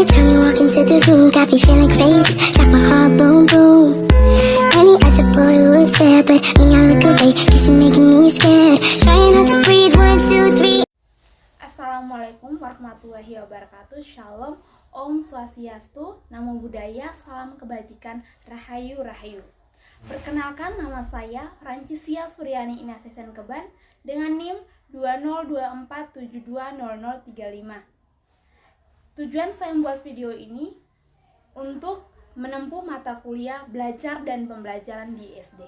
time you walk into the room, got me feeling crazy, like my heart boom boom. Any other boy would stare, but me I look away, cause you're making me scared. Trying not to breathe, 1, 2, 3. Assalamualaikum warahmatullahi wabarakatuh. Shalom, Om Swastiastu, Namo Buddhaya, Salam Kebajikan, Rahayu Rahayu. Perkenalkan, nama saya Francisia Suryani Inasesen Keban dengan NIM 2024720035. Tujuan saya membuat video ini untuk menempuh mata kuliah belajar dan pembelajaran di SD.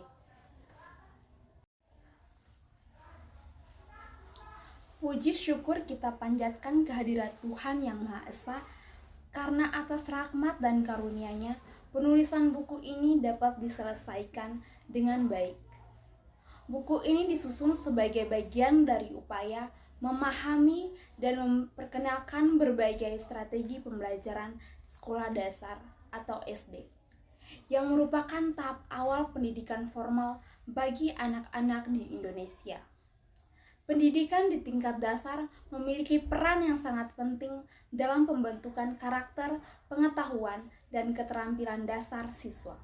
Puji syukur kita panjatkan kehadirat Tuhan Yang Maha Esa, karena atas rahmat dan karunia-Nya, penulisan buku ini dapat diselesaikan dengan baik. Buku ini disusun sebagai bagian dari upaya memahami dan memperkenalkan berbagai strategi pembelajaran sekolah dasar atau SD, yang merupakan tahap awal pendidikan formal bagi anak-anak di Indonesia. Pendidikan di tingkat dasar memiliki peran yang sangat penting dalam pembentukan karakter, pengetahuan, dan keterampilan dasar siswa.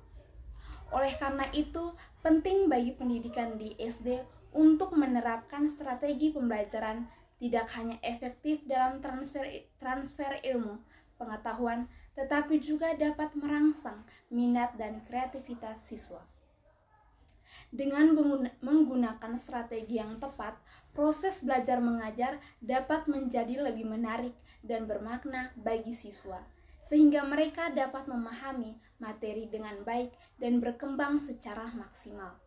Oleh karena itu, penting bagi pendidikan di SD untuk menerapkan strategi pembelajaran tidak hanya efektif dalam transfer ilmu, pengetahuan, tetapi juga dapat merangsang minat dan kreativitas siswa. Dengan menggunakan strategi yang tepat, proses belajar mengajar dapat menjadi lebih menarik dan bermakna bagi siswa, sehingga mereka dapat memahami materi dengan baik dan berkembang secara maksimal.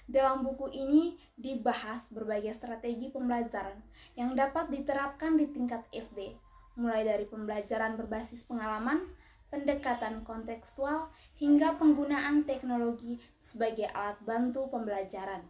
Dalam buku ini dibahas berbagai strategi pembelajaran yang dapat diterapkan di tingkat SD, mulai dari pembelajaran berbasis pengalaman, pendekatan kontekstual, hingga penggunaan teknologi sebagai alat bantu pembelajaran.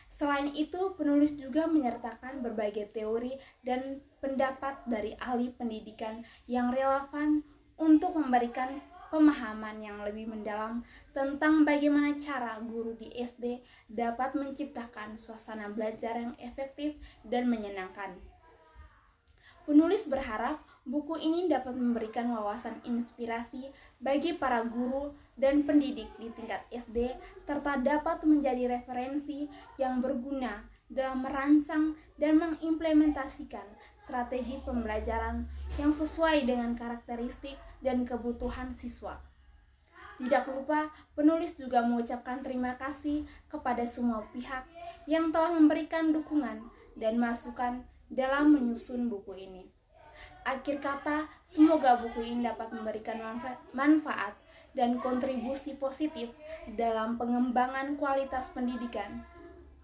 Selain itu, penulis juga menyertakan berbagai teori dan pendapat dari ahli pendidikan yang relevan untuk memberikan pemahaman yang lebih mendalam tentang bagaimana cara guru di SD dapat menciptakan suasana belajar yang efektif dan menyenangkan. Penulis berharap buku ini dapat memberikan wawasan inspirasi bagi para guru dan pendidik di tingkat SD, serta dapat menjadi referensi yang berguna dalam merancang dan mengimplementasikan strategi pembelajaran yang sesuai dengan karakteristik dan kebutuhan siswa. Tidak lupa, penulis juga mengucapkan terima kasih kepada semua pihak yang telah memberikan dukungan dan masukan dalam menyusun buku ini. Akhir kata, semoga buku ini dapat memberikan manfaat dan kontribusi positif dalam pengembangan kualitas pendidikan,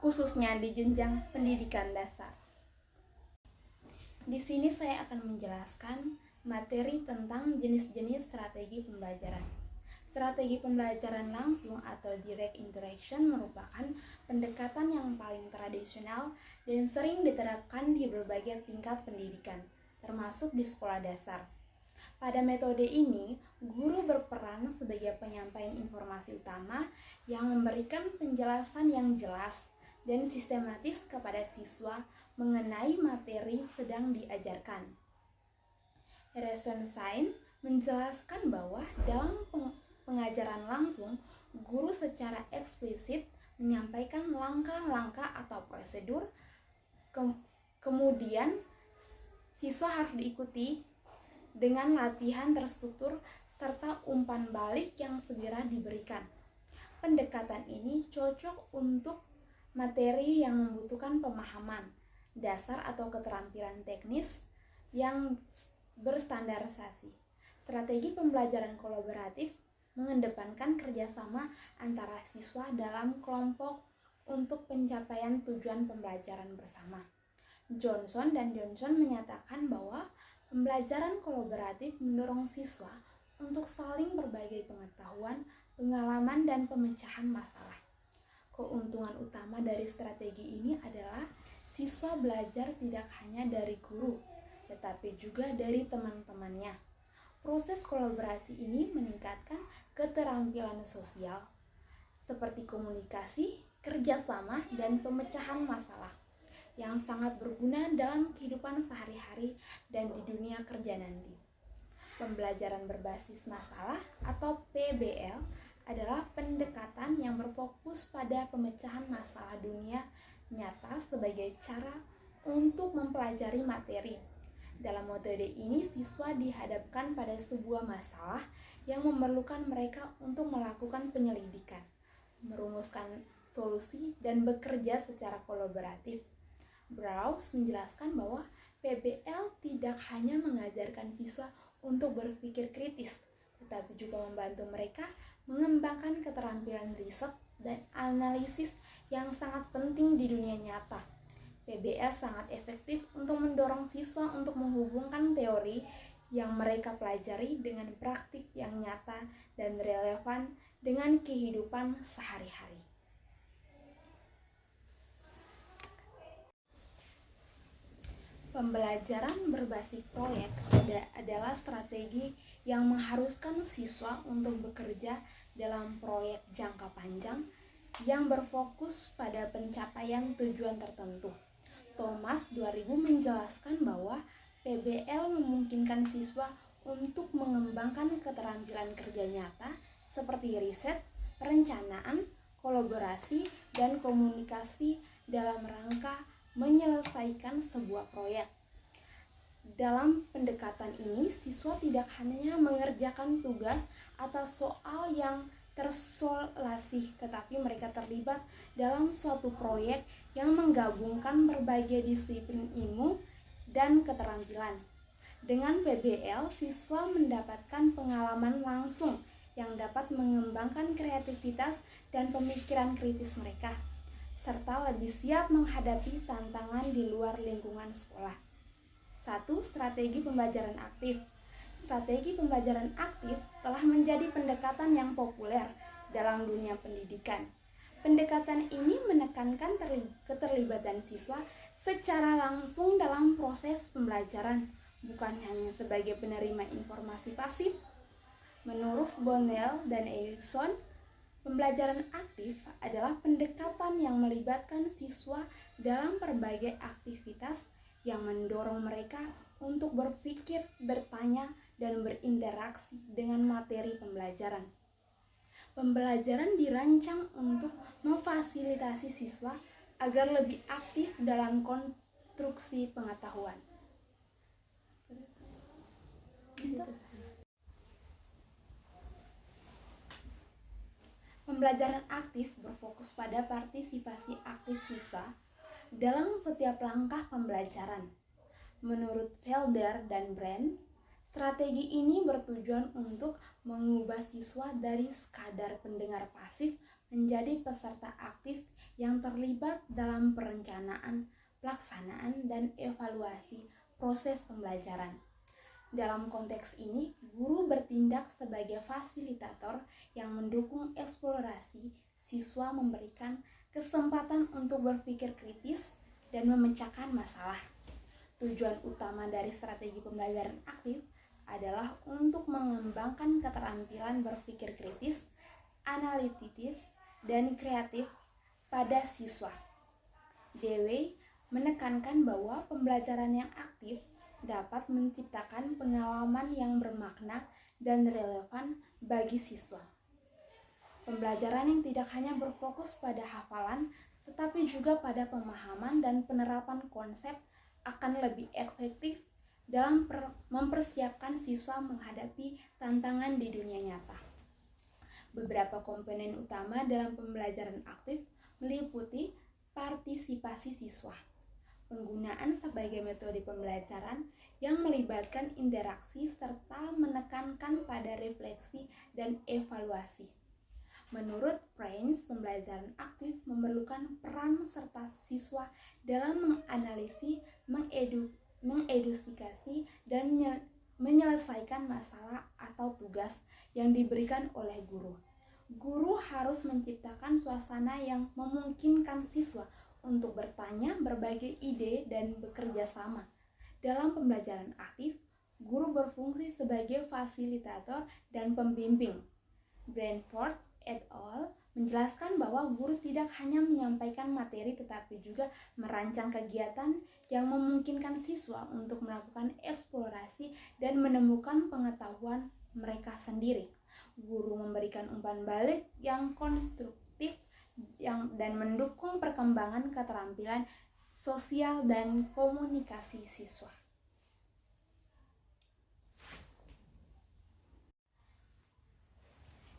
khususnya di jenjang pendidikan dasar. Di sini saya akan menjelaskan materi tentang jenis-jenis strategi pembelajaran. Strategi pembelajaran langsung atau direct interaction merupakan pendekatan yang paling tradisional dan sering diterapkan di berbagai tingkat pendidikan, termasuk di sekolah dasar. Pada metode ini, guru berperan sebagai penyampaian informasi utama yang memberikan penjelasan yang jelas dan sistematis kepada siswa mengenai materi sedang diajarkan. Rosenstein menjelaskan bahwa dalam pengajaran langsung, guru secara eksplisit menyampaikan langkah-langkah atau prosedur, kemudian siswa harus diikuti dengan latihan terstruktur serta umpan balik yang segera diberikan. Pendekatan ini cocok untuk materi yang membutuhkan pemahaman dasar atau keterampilan teknis yang berstandarisasi. Strategi pembelajaran kolaboratif mengedepankan kerjasama antara siswa dalam kelompok untuk pencapaian tujuan pembelajaran bersama. Johnson dan Johnson menyatakan bahwa pembelajaran kolaboratif mendorong siswa untuk saling berbagi pengetahuan, pengalaman, dan pemecahan masalah. Keuntungan utama dari strategi ini adalah siswa belajar tidak hanya dari guru, tetapi juga dari teman-temannya. Proses kolaborasi ini meningkatkan keterampilan sosial, seperti komunikasi, kerjasama, dan pemecahan masalah, yang sangat berguna dalam kehidupan sehari-hari dan di dunia kerja nanti. Pembelajaran berbasis masalah atau PBL adalah pendekatan yang berfokus pada pemecahan masalah dunia nyata sebagai cara untuk mempelajari materi. Dalam metode ini, siswa dihadapkan pada sebuah masalah yang memerlukan mereka untuk melakukan penyelidikan, merumuskan solusi, dan bekerja secara kolaboratif. Browse menjelaskan bahwa PBL tidak hanya mengajarkan siswa untuk berpikir kritis, tetapi juga membantu mereka mengembangkan keterampilan riset dan analisis yang sangat penting di dunia nyata. PBL sangat efektif untuk mendorong siswa untuk menghubungkan teori yang mereka pelajari dengan praktik yang nyata dan relevan dengan kehidupan sehari-hari. Pembelajaran berbasis proyek adalah strategi yang mengharuskan siswa untuk bekerja dalam proyek jangka panjang yang berfokus pada pencapaian tujuan tertentu. Thomas 2000 menjelaskan bahwa PBL memungkinkan siswa untuk mengembangkan keterampilan kerja nyata seperti riset, perencanaan, kolaborasi, dan komunikasi dalam rangka menyelesaikan sebuah proyek. Dalam pendekatan ini, siswa tidak hanya mengerjakan tugas atau soal yang terisolasi, tetapi mereka terlibat dalam suatu proyek yang menggabungkan berbagai disiplin ilmu dan keterampilan. Dengan PBL, siswa mendapatkan pengalaman langsung yang dapat mengembangkan kreativitas dan pemikiran kritis mereka, serta lebih siap menghadapi tantangan di luar lingkungan sekolah. 1. Strategi pembelajaran aktif. Strategi pembelajaran aktif telah menjadi pendekatan yang populer dalam dunia pendidikan. Pendekatan ini menekankan keterlibatan siswa secara langsung dalam proses pembelajaran, bukan hanya sebagai penerima informasi pasif. Menurut Bonnell dan Erickson, pembelajaran aktif adalah pendekatan yang melibatkan siswa dalam berbagai aktivitas yang mendorong mereka untuk berpikir, bertanya, dan berinteraksi dengan materi pembelajaran. Pembelajaran dirancang untuk memfasilitasi siswa agar lebih aktif dalam konstruksi pengetahuan. Pembelajaran aktif berfokus pada partisipasi aktif siswa dalam setiap langkah pembelajaran. Menurut Felder dan Brand, strategi ini bertujuan untuk mengubah siswa dari sekadar pendengar pasif menjadi peserta aktif yang terlibat dalam perencanaan, pelaksanaan, dan evaluasi proses pembelajaran. Dalam konteks ini, guru bertindak sebagai fasilitator yang mendukung eksplorasi siswa, memberikan kesempatan untuk berpikir kritis dan memecahkan masalah. Tujuan utama dari strategi pembelajaran aktif adalah untuk mengembangkan keterampilan berpikir kritis, analitis, dan kreatif pada siswa. Dewey menekankan bahwa pembelajaran yang aktif dapat menciptakan pengalaman yang bermakna dan relevan bagi siswa. Pembelajaran yang tidak hanya berfokus pada hafalan, tetapi juga pada pemahaman dan penerapan konsep akan lebih efektif dalam mempersiapkan siswa menghadapi tantangan di dunia nyata. Beberapa komponen utama dalam pembelajaran aktif meliputi partisipasi siswa, penggunaan sebagai metode pembelajaran yang melibatkan interaksi serta menekankan pada refleksi dan evaluasi. Menurut Prince, pembelajaran aktif memerlukan peran serta siswa dalam menganalisis, mengedukasi, dan menyelesaikan masalah atau tugas yang diberikan oleh guru. Guru harus menciptakan suasana yang memungkinkan siswa untuk bertanya, berbagai ide, dan bekerja sama. Dalam pembelajaran aktif, guru berfungsi sebagai fasilitator dan pembimbing. Brentford et al. menjelaskan bahwa guru tidak hanya menyampaikan materi tetapi juga merancang kegiatan yang memungkinkan siswa untuk melakukan eksplorasi dan menemukan pengetahuan mereka sendiri. Guru memberikan umpan balik yang konstruktif dan mendukung perkembangan keterampilan sosial dan komunikasi siswa.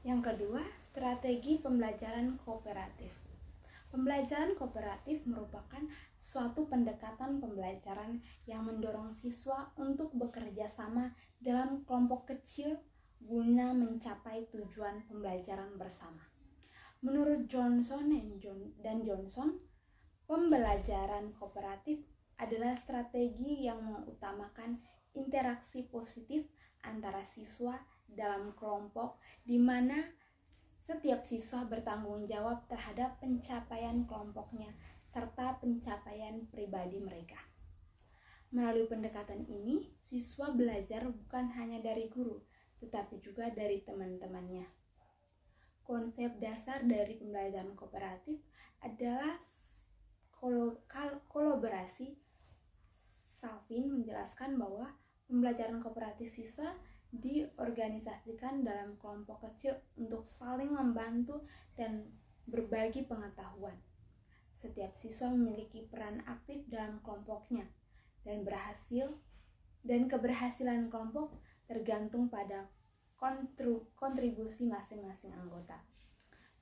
Yang kedua, strategi pembelajaran kooperatif. Pembelajaran kooperatif merupakan suatu pendekatan pembelajaran yang mendorong siswa untuk bekerja sama dalam kelompok kecil guna mencapai tujuan pembelajaran bersama. Menurut Johnson dan Johnson, pembelajaran kooperatif adalah strategi yang mengutamakan interaksi positif antara siswa dalam kelompok di mana setiap siswa bertanggung jawab terhadap pencapaian kelompoknya serta pencapaian pribadi mereka. Melalui pendekatan ini, siswa belajar bukan hanya dari guru, tetapi juga dari teman-temannya. Konsep dasar dari pembelajaran kooperatif adalah kolaborasi. Salvin menjelaskan bahwa pembelajaran kooperatif siswa diorganisasikan dalam kelompok kecil untuk saling membantu dan berbagi pengetahuan. Setiap siswa memiliki peran aktif dalam kelompoknya dan keberhasilan kelompok tergantung pada kontribusi masing-masing anggota.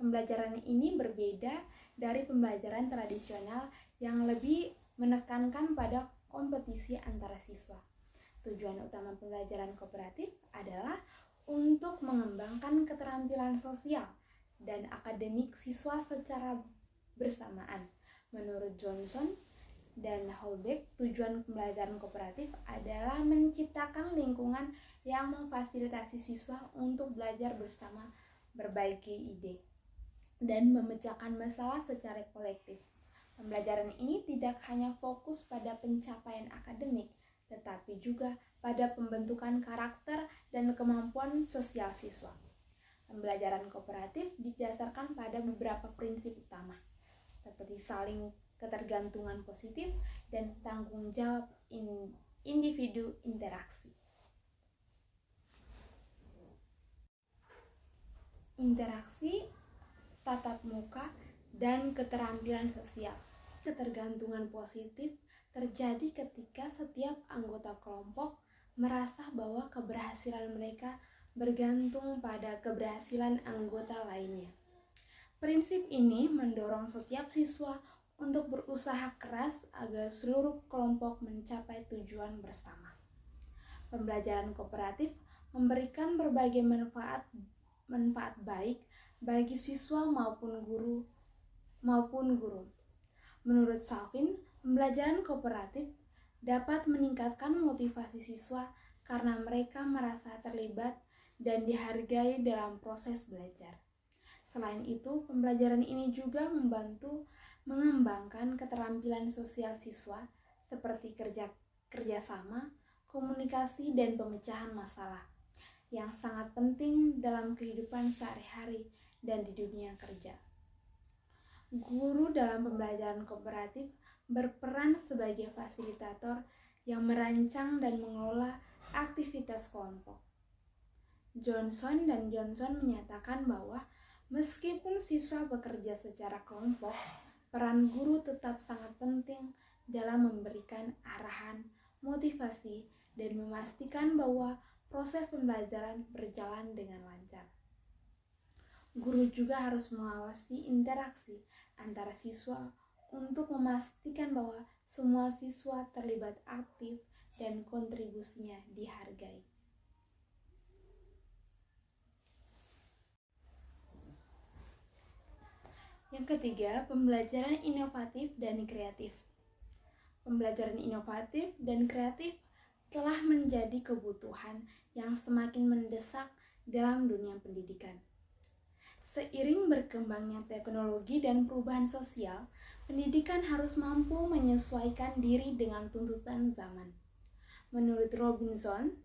Pembelajaran ini berbeda dari pembelajaran tradisional yang lebih menekankan pada kompetisi antara siswa. Tujuan utama pembelajaran kooperatif adalah untuk mengembangkan keterampilan sosial dan akademik siswa secara bersamaan. Menurut Johnson dan Holbeck, tujuan pembelajaran kooperatif adalah menciptakan lingkungan yang memfasilitasi siswa untuk belajar bersama, berbagi ide, dan memecahkan masalah secara kolektif. Pembelajaran ini tidak hanya fokus pada pencapaian akademik, tetapi juga pada pembentukan karakter dan kemampuan sosial siswa. Pembelajaran kooperatif didasarkan pada beberapa prinsip utama, seperti saling ketergantungan positif dan tanggung jawab individu interaksi. Interaksi, tatap muka, dan keterampilan sosial. Ketergantungan positif terjadi ketika setiap anggota kelompok merasa bahwa keberhasilan mereka bergantung pada keberhasilan anggota lainnya. Prinsip ini mendorong setiap siswa untuk berusaha keras agar seluruh kelompok mencapai tujuan bersama. Pembelajaran kooperatif memberikan berbagai manfaat baik bagi siswa maupun guru. Menurut Salvin, pembelajaran kooperatif dapat meningkatkan motivasi siswa karena mereka merasa terlibat dan dihargai dalam proses belajar. Selain itu, pembelajaran ini juga membantu mengembangkan keterampilan sosial siswa seperti kerjasama, komunikasi, dan pemecahan masalah yang sangat penting dalam kehidupan sehari-hari dan di dunia kerja. Guru dalam pembelajaran kooperatif berperan sebagai fasilitator yang merancang dan mengelola aktivitas kelompok. Johnson dan Johnson menyatakan bahwa meskipun siswa bekerja secara kelompok, peran guru tetap sangat penting dalam memberikan arahan, motivasi, dan memastikan bahwa proses pembelajaran berjalan dengan lancar. Guru juga harus mengawasi interaksi antara siswa untuk memastikan bahwa semua siswa terlibat aktif dan kontribusinya dihargai. Yang ketiga, pembelajaran inovatif dan kreatif. Pembelajaran inovatif dan kreatif telah menjadi kebutuhan yang semakin mendesak dalam dunia pendidikan. Seiring berkembangnya teknologi dan perubahan sosial, pendidikan harus mampu menyesuaikan diri dengan tuntutan zaman. Menurut Robinson,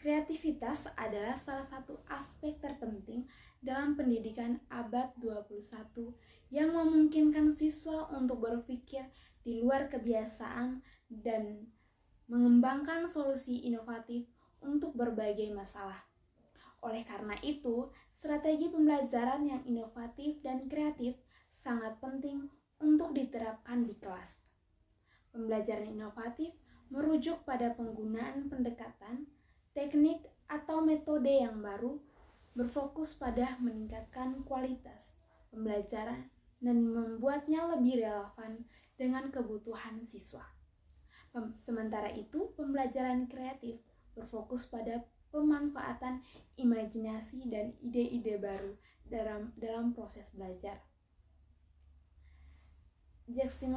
Kreativitas adalah salah satu aspek terpenting dalam pendidikan abad 21 yang memungkinkan siswa untuk berpikir di luar kebiasaan dan mengembangkan solusi inovatif untuk berbagai masalah. Oleh karena itu, strategi pembelajaran yang inovatif dan kreatif sangat penting untuk diterapkan di kelas. Pembelajaran inovatif merujuk pada penggunaan pendekatan, teknik, atau metode yang baru, berfokus pada meningkatkan kualitas pembelajaran dan membuatnya lebih relevan dengan kebutuhan siswa. Sementara itu, pembelajaran kreatif berfokus pada pemanfaatan imajinasi dan ide-ide baru dalam proses belajar. Jackson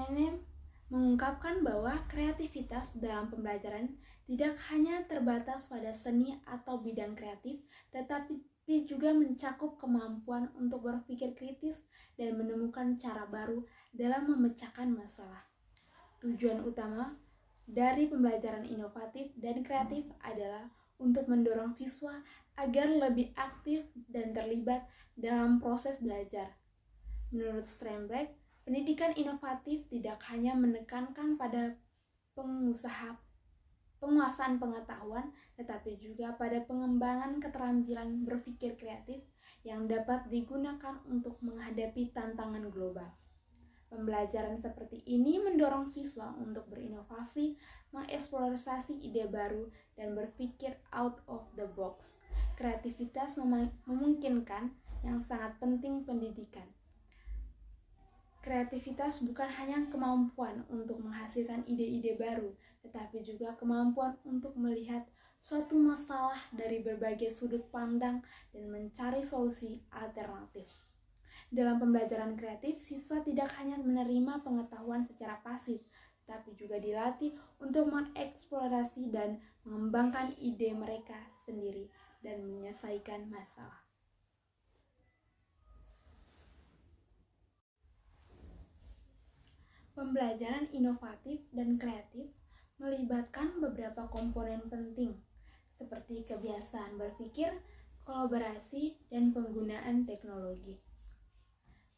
mengungkapkan bahwa kreativitas dalam pembelajaran tidak hanya terbatas pada seni atau bidang kreatif, tetapi juga mencakup kemampuan untuk berpikir kritis dan menemukan cara baru dalam memecahkan masalah. Tujuan utama dari pembelajaran inovatif dan kreatif adalah untuk mendorong siswa agar lebih aktif dan terlibat dalam proses belajar. Menurut Sternberg, pendidikan inovatif tidak hanya menekankan pada penguasaan pengetahuan, tetapi juga pada pengembangan keterampilan berpikir kreatif yang dapat digunakan untuk menghadapi tantangan global. Pembelajaran seperti ini mendorong siswa untuk berinovasi, mengeksplorasi ide baru, dan berpikir out of the box. Kreativitas memungkinkan yang sangat penting pendidikan. Kreativitas bukan hanya kemampuan untuk menghasilkan ide-ide baru, tetapi juga kemampuan untuk melihat suatu masalah dari berbagai sudut pandang dan mencari solusi alternatif. Dalam pembelajaran kreatif, siswa tidak hanya menerima pengetahuan secara pasif, tapi juga dilatih untuk mengeksplorasi dan mengembangkan ide mereka sendiri dan menyelesaikan masalah. Pembelajaran inovatif dan kreatif melibatkan beberapa komponen penting, seperti kebiasaan berpikir, kolaborasi, dan penggunaan teknologi.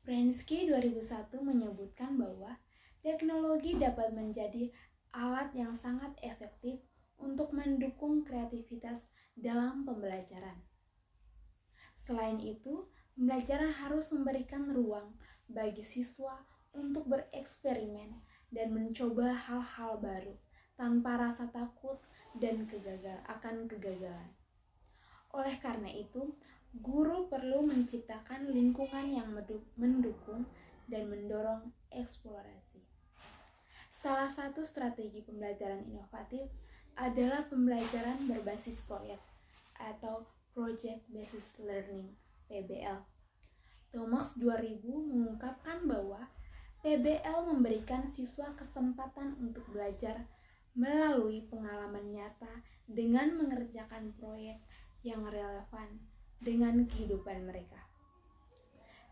Prensky 2001 menyebutkan bahwa teknologi dapat menjadi alat yang sangat efektif untuk mendukung kreativitas dalam pembelajaran. Selain itu, pembelajaran harus memberikan ruang bagi siswa untuk bereksperimen dan mencoba hal-hal baru tanpa rasa takut dan akan kegagalan. Oleh karena itu, guru perlu menciptakan lingkungan yang mendukung dan mendorong eksplorasi. Salah satu strategi pembelajaran inovatif adalah pembelajaran berbasis proyek atau Project Based Learning (PBL). Thomas 2000 mengungkapkan bahwa PBL memberikan siswa kesempatan untuk belajar melalui pengalaman nyata dengan mengerjakan proyek yang relevan dengan kehidupan mereka.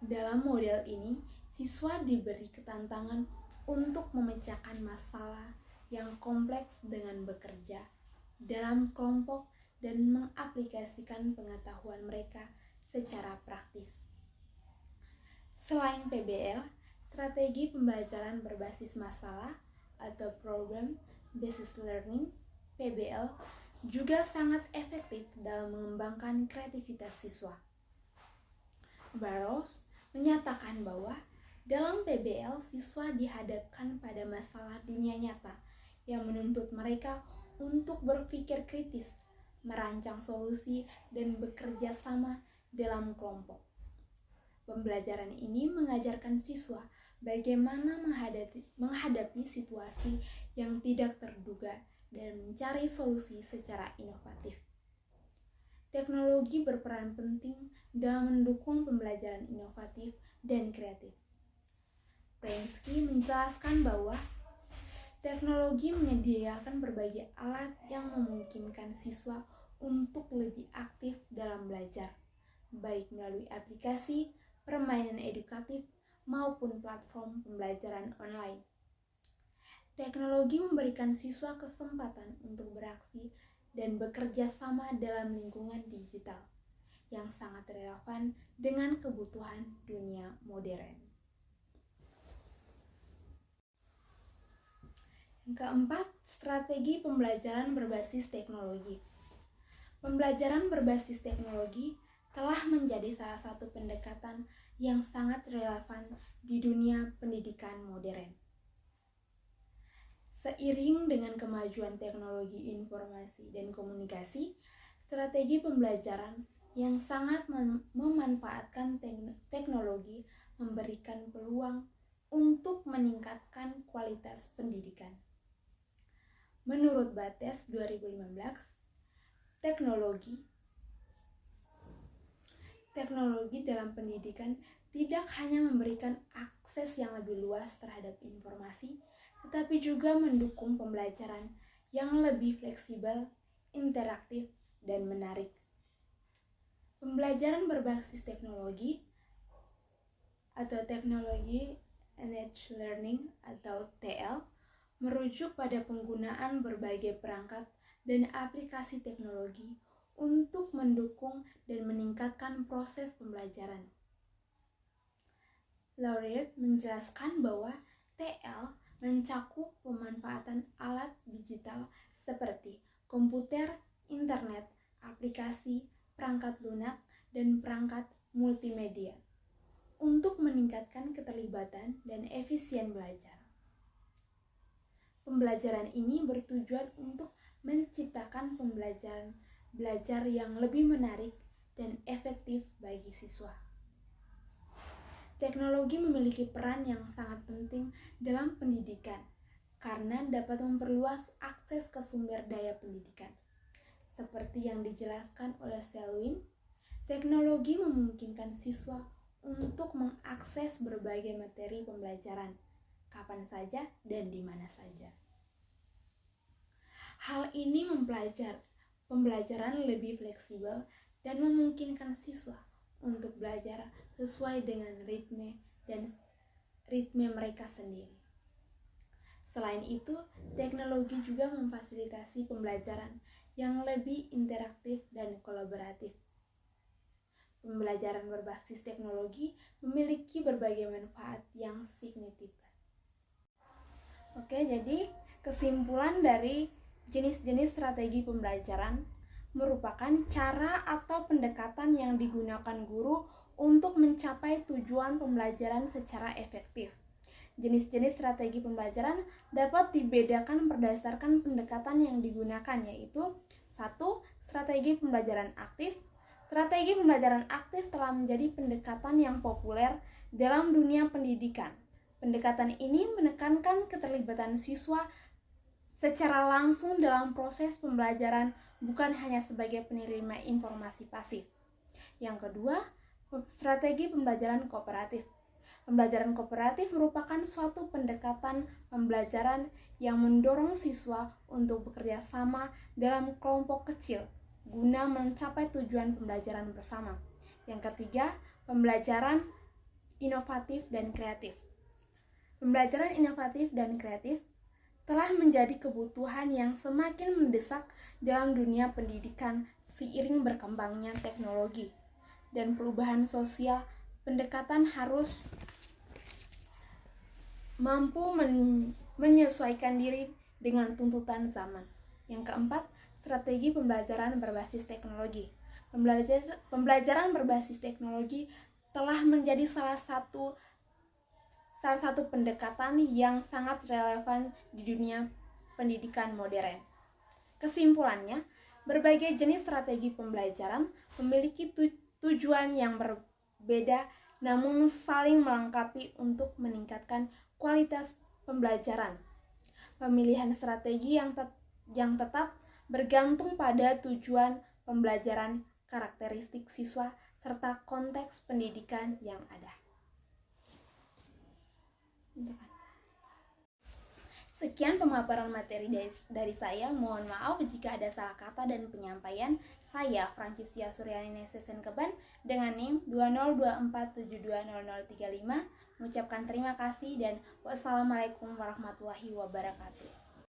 Dalam model ini, siswa diberi ketantangan untuk memecahkan masalah yang kompleks dengan bekerja dalam kelompok dan mengaplikasikan pengetahuan mereka secara praktis. Selain PBL, strategi pembelajaran berbasis masalah atau Problem Based Learning (PBL) juga sangat efektif dalam mengembangkan kreativitas siswa. Burroughs menyatakan bahwa dalam PBL, siswa dihadapkan pada masalah dunia nyata yang menuntut mereka untuk berpikir kritis, merancang solusi, dan bekerja sama dalam kelompok. Pembelajaran ini mengajarkan siswa bagaimana menghadapi situasi yang tidak terduga dan mencari solusi secara inovatif. Teknologi berperan penting dalam mendukung pembelajaran inovatif dan kreatif. Prensky menjelaskan bahwa teknologi menyediakan berbagai alat yang memungkinkan siswa untuk lebih aktif dalam belajar, baik melalui aplikasi, permainan edukatif, maupun platform pembelajaran online. Teknologi memberikan siswa kesempatan untuk beraksi dan bekerja sama dalam lingkungan digital yang sangat relevan dengan kebutuhan dunia modern. Yang keempat, strategi pembelajaran berbasis teknologi. Pembelajaran berbasis teknologi telah menjadi salah satu pendekatan yang sangat relevan di dunia pendidikan modern. Seiring dengan kemajuan teknologi informasi dan komunikasi, strategi pembelajaran yang sangat memanfaatkan teknologi memberikan peluang untuk meningkatkan kualitas pendidikan. Menurut Bates 2015, teknologi dalam pendidikan tidak hanya memberikan akses yang lebih luas terhadap informasi, tetapi juga mendukung pembelajaran yang lebih fleksibel, interaktif, dan menarik. Pembelajaran berbasis teknologi atau Technology Enhanced Learning atau TL merujuk pada penggunaan berbagai perangkat dan aplikasi teknologi untuk mendukung dan meningkatkan proses pembelajaran. Laureate menjelaskan bahwa TL mencakup pemanfaatan alat digital seperti komputer, internet, aplikasi, perangkat lunak, dan perangkat multimedia untuk meningkatkan keterlibatan dan efisien belajar. Pembelajaran ini bertujuan untuk menciptakan belajar yang lebih menarik dan efektif bagi siswa. Teknologi memiliki peran yang sangat penting dalam pendidikan karena dapat memperluas akses ke sumber daya pendidikan. Seperti yang dijelaskan oleh Selwyn, teknologi memungkinkan siswa untuk mengakses berbagai materi pembelajaran kapan saja dan di mana saja. Hal ini pembelajaran lebih fleksibel dan memungkinkan siswa untuk belajar sesuai dengan ritme mereka sendiri. Selain itu, teknologi juga memfasilitasi pembelajaran yang lebih interaktif dan kolaboratif. Pembelajaran berbasis teknologi memiliki berbagai manfaat yang signifikan. Oke, jadi kesimpulan dari jenis-jenis strategi pembelajaran merupakan cara atau pendekatan yang digunakan guru untuk mencapai tujuan pembelajaran secara efektif. Jenis-jenis strategi pembelajaran dapat dibedakan berdasarkan pendekatan yang digunakan, yaitu 1. Strategi pembelajaran aktif. Strategi pembelajaran aktif telah menjadi pendekatan yang populer dalam dunia pendidikan. Pendekatan ini menekankan keterlibatan siswa secara langsung dalam proses pembelajaran, bukan hanya sebagai penerima informasi pasif. Yang kedua, strategi pembelajaran kooperatif. Pembelajaran kooperatif merupakan suatu pendekatan pembelajaran yang mendorong siswa untuk bekerja sama dalam kelompok kecil guna mencapai tujuan pembelajaran bersama. Yang ketiga, pembelajaran inovatif dan kreatif. Pembelajaran inovatif dan kreatif telah menjadi kebutuhan yang semakin mendesak dalam dunia pendidikan seiring berkembangnya teknologi dan perubahan sosial. Pendekatan harus mampu menyesuaikan diri dengan tuntutan zaman. Yang keempat, strategi pembelajaran berbasis teknologi. Pembelajaran berbasis teknologi telah menjadi salah satu pendekatan yang sangat relevan di dunia pendidikan modern. Kesimpulannya, berbagai jenis strategi pembelajaran memiliki tujuan yang berbeda namun saling melengkapi untuk meningkatkan kualitas pembelajaran. Pemilihan strategi yang tetap bergantung pada tujuan pembelajaran, karakteristik siswa, serta konteks pendidikan yang ada. Sekian pemaparan materi dari saya. Mohon maaf jika ada salah kata dan penyampaian. Saya Francisia Suryani Nesesen Keban dengan NIM 20247200035 mengucapkan terima kasih dan wassalamualaikum warahmatullahi wabarakatuh.